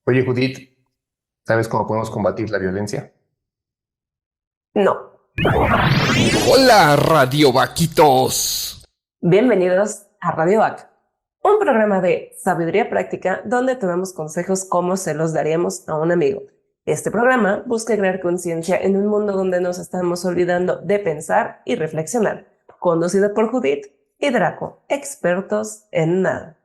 Oye, Judith, ¿sabes cómo podemos combatir la violencia? No. Hola, Radio Vaquitos. Bienvenidos a Radio VAC, un programa de sabiduría práctica donde te damos consejos como se los daríamos a un amigo. Este programa busca crear conciencia en un mundo donde nos estamos olvidando de pensar y reflexionar. Conducido por Judith y Draco, expertos en nada.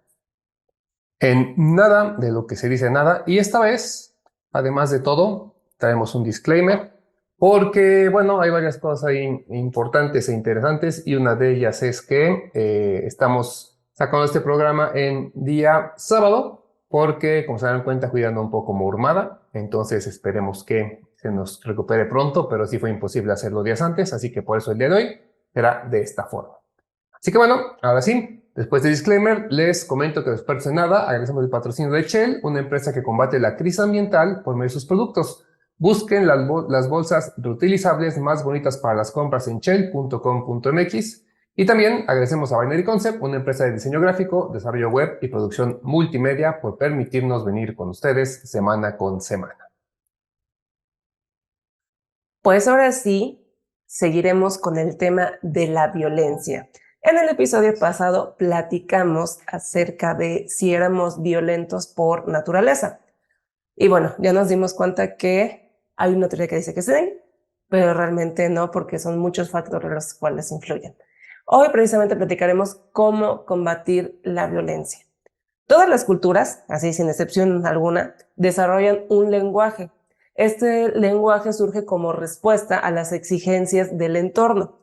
En nada de lo que se dice nada. Y esta vez, además de todo, traemos un disclaimer porque, bueno, hay varias cosas ahí importantes e interesantes y una de ellas es que estamos sacando este programa en día sábado porque, como se dan cuenta, cuidando un poco mormada. Entonces esperemos que se nos recupere pronto, pero sí fue imposible hacerlo días antes, así que por eso el día de hoy será de esta forma. Así que bueno, ahora sí, después del disclaimer, les comento que los expertos en nada agradecemos el patrocinio de Shell, una empresa que combate la crisis ambiental por medio de sus productos. Busquen las bolsas reutilizables más bonitas para las compras en shell.com.mx. Y también agradecemos a Binary Concept, una empresa de diseño gráfico, desarrollo web y producción multimedia, por permitirnos venir con ustedes semana con semana. Pues ahora sí, seguiremos con el tema de la violencia. En el episodio pasado platicamos acerca de si éramos violentos por naturaleza. Y bueno, ya nos dimos cuenta que hay una teoría que dice que sí, pero realmente no, porque son muchos factores los cuales influyen. Hoy precisamente platicaremos cómo combatir la violencia. Todas las culturas, así sin excepción alguna, desarrollan un lenguaje. Este lenguaje surge como respuesta a las exigencias del entorno,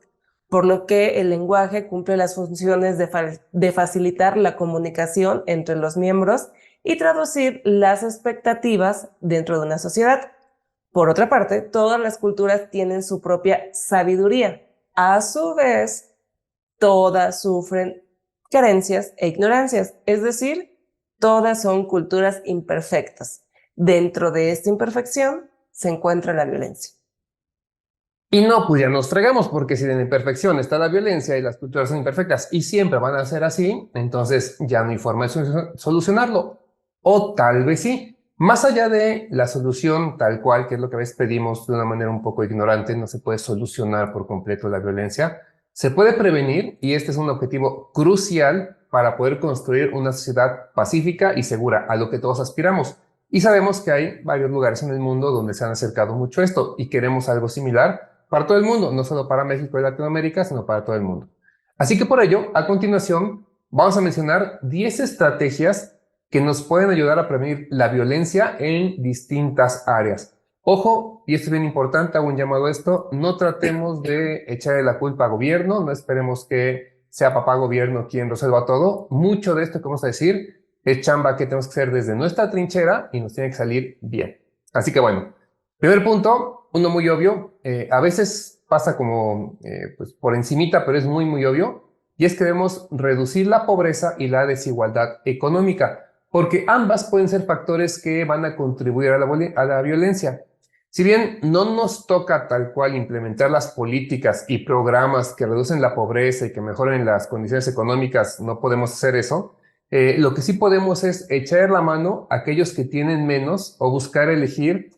por lo que el lenguaje cumple las funciones de facilitar la comunicación entre los miembros y traducir las expectativas dentro de una sociedad. Por otra parte, todas las culturas tienen su propia sabiduría. A su vez, todas sufren carencias e ignorancias, es decir, todas son culturas imperfectas. Dentro de esta imperfección se encuentra la violencia. Y no, pues ya nos fregamos, porque si en la imperfección está la violencia y las culturas son imperfectas y siempre van a ser así, entonces ya no hay forma de solucionarlo. O tal vez sí. Más allá de la solución tal cual, que es lo que a veces pedimos de una manera un poco ignorante, no se puede solucionar por completo la violencia. Se puede prevenir y este es un objetivo crucial para poder construir una sociedad pacífica y segura, a lo que todos aspiramos. Y sabemos que hay varios lugares en el mundo donde se han acercado mucho a esto y queremos algo similar para todo el mundo, no solo para México y Latinoamérica, sino para todo el mundo. Así que por ello, a continuación, vamos a mencionar 10 estrategias que nos pueden ayudar a prevenir la violencia en distintas áreas. Ojo, y esto es bien importante, hago un llamado a esto, no tratemos de echarle la culpa al gobierno, no esperemos que sea papá gobierno quien resuelva todo. Mucho de esto que vamos a decir es chamba que tenemos que hacer desde nuestra trinchera y nos tiene que salir bien. Así que bueno, primer punto, uno muy obvio, a veces pasa como pues por encimita, pero es muy, muy obvio, y es que debemos reducir la pobreza y la desigualdad económica, porque ambas pueden ser factores que van a contribuir a la violencia. Si bien no nos toca tal cual implementar las políticas y programas que reducen la pobreza y que mejoren las condiciones económicas, no podemos hacer eso. Lo que sí podemos es echar la mano a aquellos que tienen menos o buscar elegir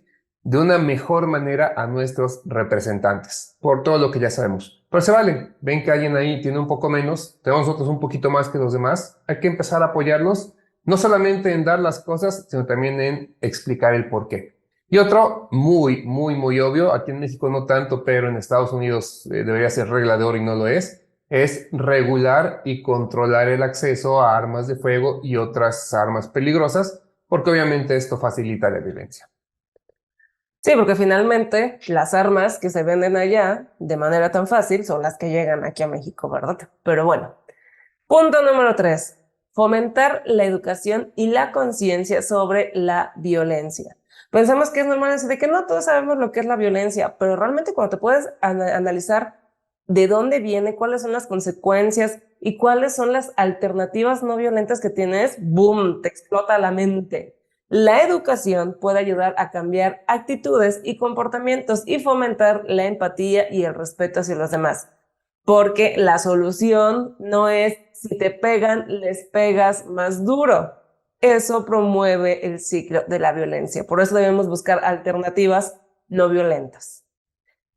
de una mejor manera a nuestros representantes, por todo lo que ya sabemos. Pero se vale, ven que alguien ahí tiene un poco menos, tenemos nosotros un poquito más que los demás, hay que empezar a apoyarlos, no solamente en dar las cosas, sino también en explicar el por qué. Y otro muy, muy, muy obvio, aquí en México no tanto, pero en Estados Unidos debería ser regla de oro y no lo es regular y controlar el acceso a armas de fuego y otras armas peligrosas, porque obviamente esto facilita la violencia. Sí, porque finalmente las armas que se venden allá de manera tan fácil son las que llegan aquí a México, ¿verdad? Pero bueno, punto número 3, fomentar la educación y la conciencia sobre la violencia. Pensamos que es normal decir de que no todos sabemos lo que es la violencia, pero realmente cuando te puedes analizar de dónde viene, cuáles son las consecuencias y cuáles son las alternativas no violentas que tienes, ¡boom!, te explota la mente. La educación puede ayudar a cambiar actitudes y comportamientos y fomentar la empatía y el respeto hacia los demás. Porque la solución no es si te pegan, les pegas más duro. eso promueve el ciclo de la violencia. Por eso debemos buscar alternativas no violentas.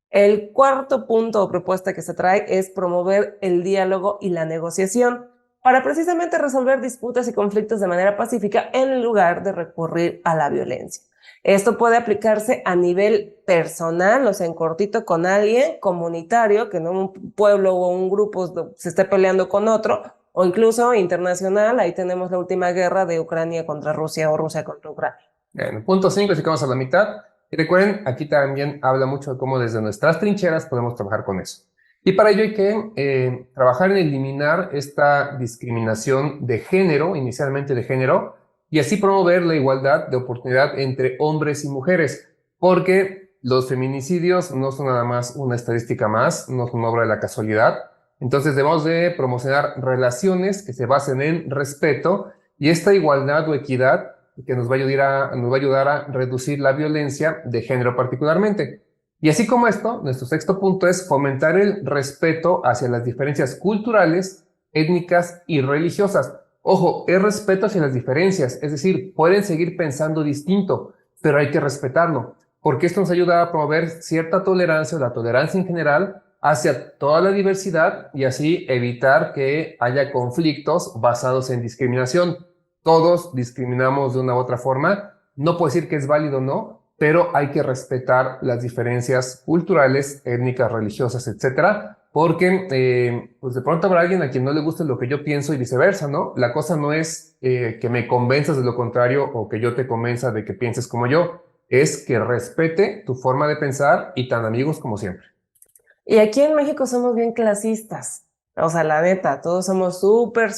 El cuarto punto o propuesta que se trae es promover el diálogo y la negociación para precisamente resolver disputas y conflictos de manera pacífica en lugar de recurrir a la violencia. Esto puede aplicarse a nivel personal, o sea, en cortito con alguien, comunitario, que no un pueblo o un grupo se esté peleando con otro, o incluso internacional. Ahí tenemos la última guerra de Ucrania contra Rusia o Rusia contra Ucrania. Bueno, punto 5, llegamos a la mitad. Y recuerden, aquí también habla mucho de cómo desde nuestras trincheras podemos trabajar con eso. Y para ello hay que trabajar en eliminar esta discriminación de género, inicialmente de género, y así promover la igualdad de oportunidad entre hombres y mujeres, porque los feminicidios no son nada más una estadística más, no son obra de la casualidad. Entonces debemos de promocionar relaciones que se basen en respeto y esta igualdad o equidad que nos va a ayudar a reducir la violencia de género particularmente. Y así como esto, nuestro sexto punto es fomentar el respeto hacia las diferencias culturales, étnicas y religiosas. Ojo, es respeto hacia las diferencias, es decir, pueden seguir pensando distinto, pero hay que respetarlo, porque esto nos ayuda a promover cierta tolerancia o la tolerancia en general hacia toda la diversidad y así evitar que haya conflictos basados en discriminación. Todos discriminamos de una u otra forma, no puedo decir que es válido o no, pero hay que respetar las diferencias culturales, étnicas, religiosas, etcétera, porque pues de pronto habrá alguien a quien no le guste lo que yo pienso y viceversa, ¿no? La cosa no es que me convenzas de lo contrario o que yo te convenza de que pienses como yo, es que respete tu forma de pensar y tan amigos como siempre. Y aquí en México somos bien clasistas. O sea, la neta, todos somos súper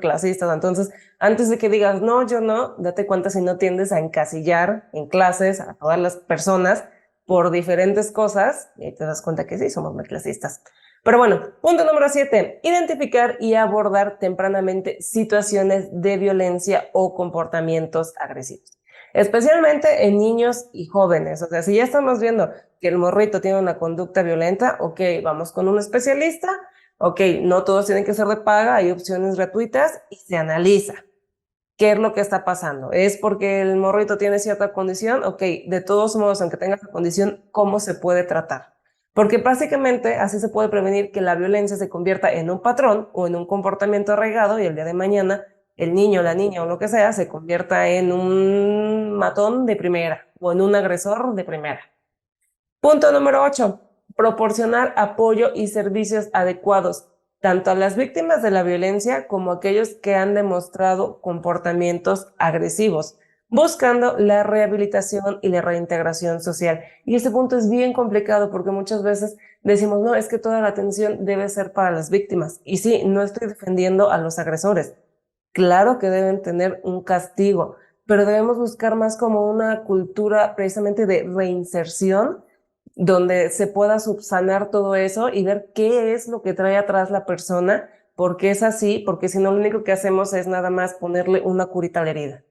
clasistas. Entonces, antes de que digas, no, yo no, date cuenta si no tiendes a encasillar en clases a todas las personas por diferentes cosas, y ahí te das cuenta que sí, somos muy clasistas. Pero bueno, punto número 7, identificar y abordar tempranamente situaciones de violencia o comportamientos agresivos, especialmente en niños y jóvenes. O sea, si ya estamos viendo que el morrito tiene una conducta violenta, ok, vamos con un especialista. Ok, no todos tienen que ser de paga, hay opciones gratuitas y se analiza qué es lo que está pasando. ¿Es porque el morrito tiene cierta condición? Ok, de todos modos, aunque tenga esa condición, ¿cómo se puede tratar? Porque básicamente así se puede prevenir que la violencia se convierta en un patrón o en un comportamiento arraigado y el día de mañana el niño, la niña o lo que sea se convierta en un matón de primera o en un agresor de primera. Punto número 8. Proporcionar apoyo y servicios adecuados tanto a las víctimas de la violencia como a aquellos que han demostrado comportamientos agresivos, buscando la rehabilitación y la reintegración social. Y este punto es bien complicado porque muchas veces decimos, no, es que toda la atención debe ser para las víctimas. Y sí, no estoy defendiendo a los agresores. Claro que deben tener un castigo, pero debemos buscar más como una cultura precisamente de reinserción donde se pueda subsanar todo eso y ver qué es lo que trae atrás la persona, por qué es así, porque si no lo único que hacemos es nada más ponerle una curita a la herida.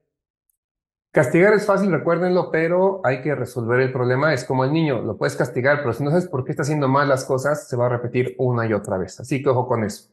Castigar es fácil, recuérdenlo, pero hay que resolver el problema. Es como el niño, lo puedes castigar, pero si no sabes por qué está haciendo mal las cosas, se va a repetir una y otra vez. Así que ojo con eso.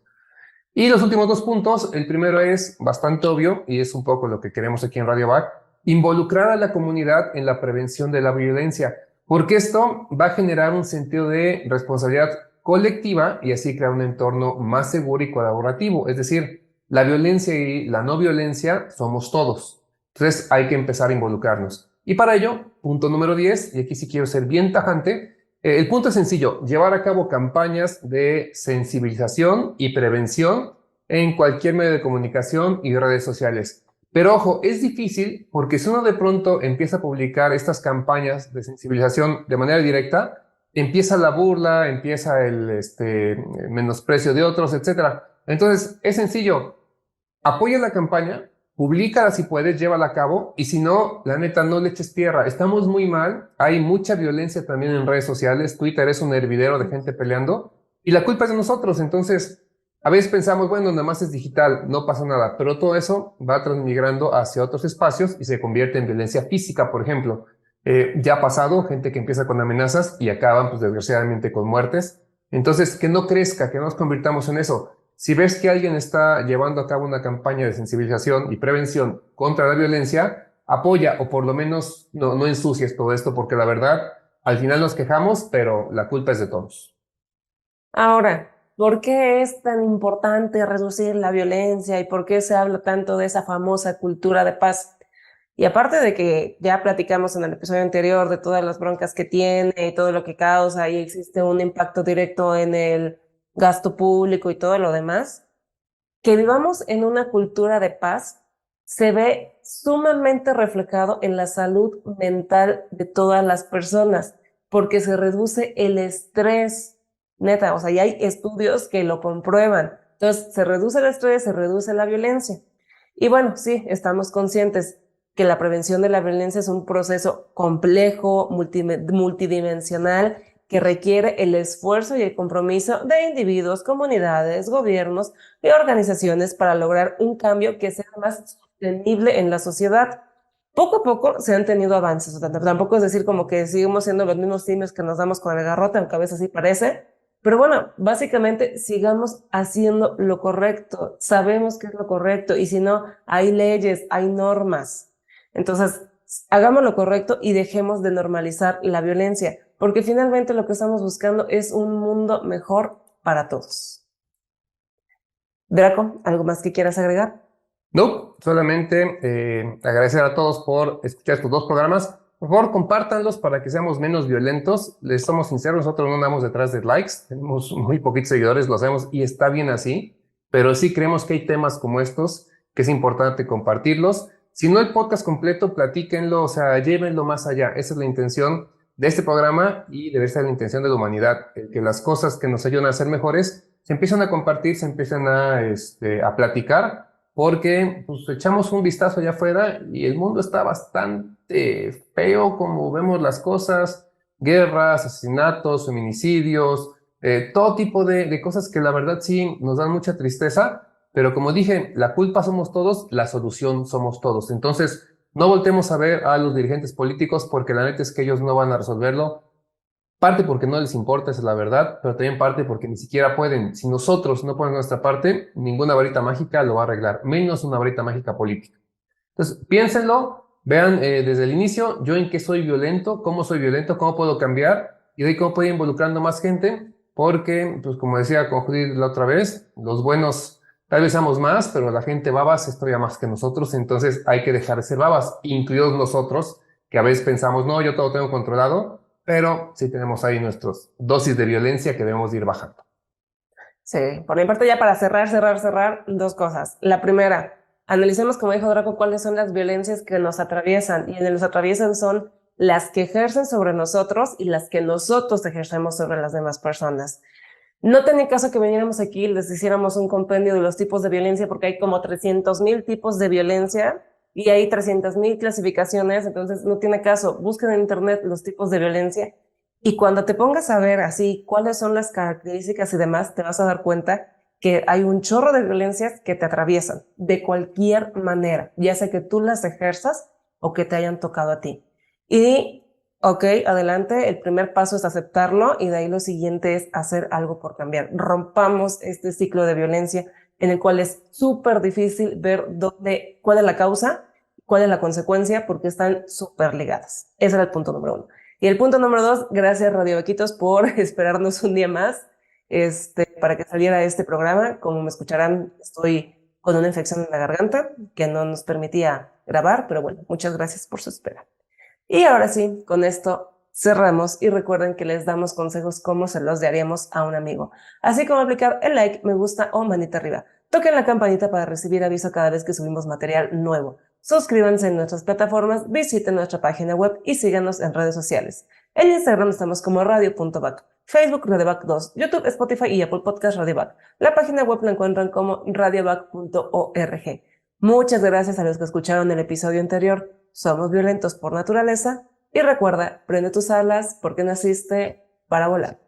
Y los últimos dos puntos, el primero es bastante obvio y es un poco lo que queremos aquí en Radio Back, involucrar a la comunidad en la prevención de la violencia, porque esto va a generar un sentido de responsabilidad colectiva y así crear un entorno más seguro y colaborativo. Es decir, la violencia y la no violencia somos todos. Entonces hay que empezar a involucrarnos. Y para ello, punto número 10, y aquí sí quiero ser bien tajante, el punto es sencillo, llevar a cabo campañas de sensibilización y prevención en cualquier medio de comunicación y redes sociales. Pero ojo, es difícil porque si uno de pronto empieza a publicar estas campañas de sensibilización de manera directa, empieza la burla, empieza el menosprecio de otros, etc. Entonces, es sencillo, apoya la campaña, públicala si puedes, llévala a cabo y si no, la neta, no le eches tierra. Estamos muy mal, hay mucha violencia también en redes sociales, Twitter es un hervidero de gente peleando y la culpa es de nosotros. Entonces, a veces pensamos, bueno, nada más es digital, no pasa nada, pero todo eso va transmigrando hacia otros espacios y se convierte en violencia física, por ejemplo. Ya ha pasado, gente que empieza con amenazas y acaban, pues desgraciadamente, con muertes. Entonces, que no crezca, que no nos convirtamos en eso. Si ves que alguien está llevando a cabo una campaña de sensibilización y prevención contra la violencia, apoya o por lo menos no ensucies todo esto, porque la verdad, al final nos quejamos, pero la culpa es de todos. Ahora, ¿por qué es tan importante reducir la violencia y por qué se habla tanto de esa famosa cultura de paz? Y aparte de que ya platicamos en el episodio anterior de todas las broncas que tiene y todo lo que causa y existe un impacto directo en el gasto público y todo lo demás, que vivamos en una cultura de paz se ve sumamente reflejado en la salud mental de todas las personas, porque se reduce el estrés, neta, o sea, ya hay estudios que lo comprueban. Entonces, se reduce el estrés, se reduce la violencia. Y bueno, sí, estamos conscientes que la prevención de la violencia es un proceso complejo, multidimensional, que requiere el esfuerzo y el compromiso de individuos, comunidades, gobiernos y organizaciones para lograr un cambio que sea más sostenible en la sociedad. Poco a poco se han tenido avances, o sea, tampoco es decir como que seguimos siendo los mismos simios que nos damos con el garrote, aunque a veces sí parece, pero bueno, básicamente sigamos haciendo lo correcto, sabemos qué es lo correcto y si no, hay leyes, hay normas. Entonces, hagamos lo correcto y dejemos de normalizar la violencia, porque finalmente lo que estamos buscando es un mundo mejor para todos. Draco, ¿algo más que quieras agregar? No, solamente agradecer a todos por escuchar estos dos programas. Por favor, compártanlos para que seamos menos violentos. Les somos sinceros, nosotros no andamos detrás de likes, tenemos muy poquitos seguidores, lo hacemos y está bien así, pero sí creemos que hay temas como estos que es importante compartirlos. Si no el podcast completo, platíquenlo, o sea, llévenlo más allá. Esa es la intención de este programa y debe ser la intención de la humanidad, que las cosas que nos ayudan a ser mejores se empiezan a compartir, se empiezan a platicar porque pues, echamos un vistazo allá afuera y el mundo está bastante feo como vemos las cosas, guerras, asesinatos, feminicidios, todo tipo de cosas que la verdad sí nos dan mucha tristeza, pero como dije, la culpa somos todos, la solución somos todos. Entonces, no voltemos a ver a los dirigentes políticos porque la neta es que ellos no van a resolverlo. Parte porque no les importa, esa es la verdad, pero también parte porque ni siquiera pueden. Si nosotros no ponemos nuestra parte, ninguna varita mágica lo va a arreglar, menos una varita mágica política. Entonces, piénsenlo, vean desde el inicio, yo en qué soy violento, cómo puedo cambiar y de ahí cómo puedo ir involucrando más gente, porque, pues como decía con Judith la otra vez, los buenos tal vez seamos más, pero la gente babas es todavía más que nosotros, entonces hay que dejar de ser babas, incluidos nosotros, que a veces pensamos, no, yo todo tengo controlado, pero sí tenemos ahí nuestras dosis de violencia que debemos ir bajando. Sí, por mi parte ya para cerrar, dos cosas. La primera, analicemos, como dijo Draco, cuáles son las violencias que nos atraviesan y en el nos atraviesan son las que ejercen sobre nosotros y las que nosotros ejercemos sobre las demás personas. No tenía caso que viniéramos aquí y les hiciéramos un compendio de los tipos de violencia porque hay como 300,000 tipos de violencia y hay 300,000 clasificaciones, entonces no tiene caso. Busquen en internet los tipos de violencia y cuando te pongas a ver así cuáles son las características y demás, te vas a dar cuenta que hay un chorro de violencias que te atraviesan de cualquier manera, ya sea que tú las ejerzas o que te hayan tocado a ti. Y ok, adelante, el primer paso es aceptarlo y de ahí lo siguiente es hacer algo por cambiar. Rompamos este ciclo de violencia en el cual es súper difícil ver cuál es la causa, cuál es la consecuencia, porque están súper ligadas. Ese era el punto número uno. Y el punto número dos, gracias Radio Vaquitos por esperarnos un día más para que saliera este programa. Como me escucharán, estoy con una infección en la garganta que no nos permitía grabar, pero bueno, muchas gracias por su espera. Y ahora sí, con esto cerramos y recuerden que les damos consejos como se los daríamos a un amigo, así como aplicar el like, me gusta o manita arriba. Toquen la campanita para recibir aviso cada vez que subimos material nuevo. Suscríbanse en nuestras plataformas, visiten nuestra página web y síganos en redes sociales. En Instagram estamos como radio.back, Facebook radioback 2, YouTube, Spotify y Apple Podcast radioback. La página web la encuentran como radioback.org. Muchas gracias a los que escucharon el episodio anterior. Somos violentos por naturaleza y recuerda, prende tus alas porque naciste para volar.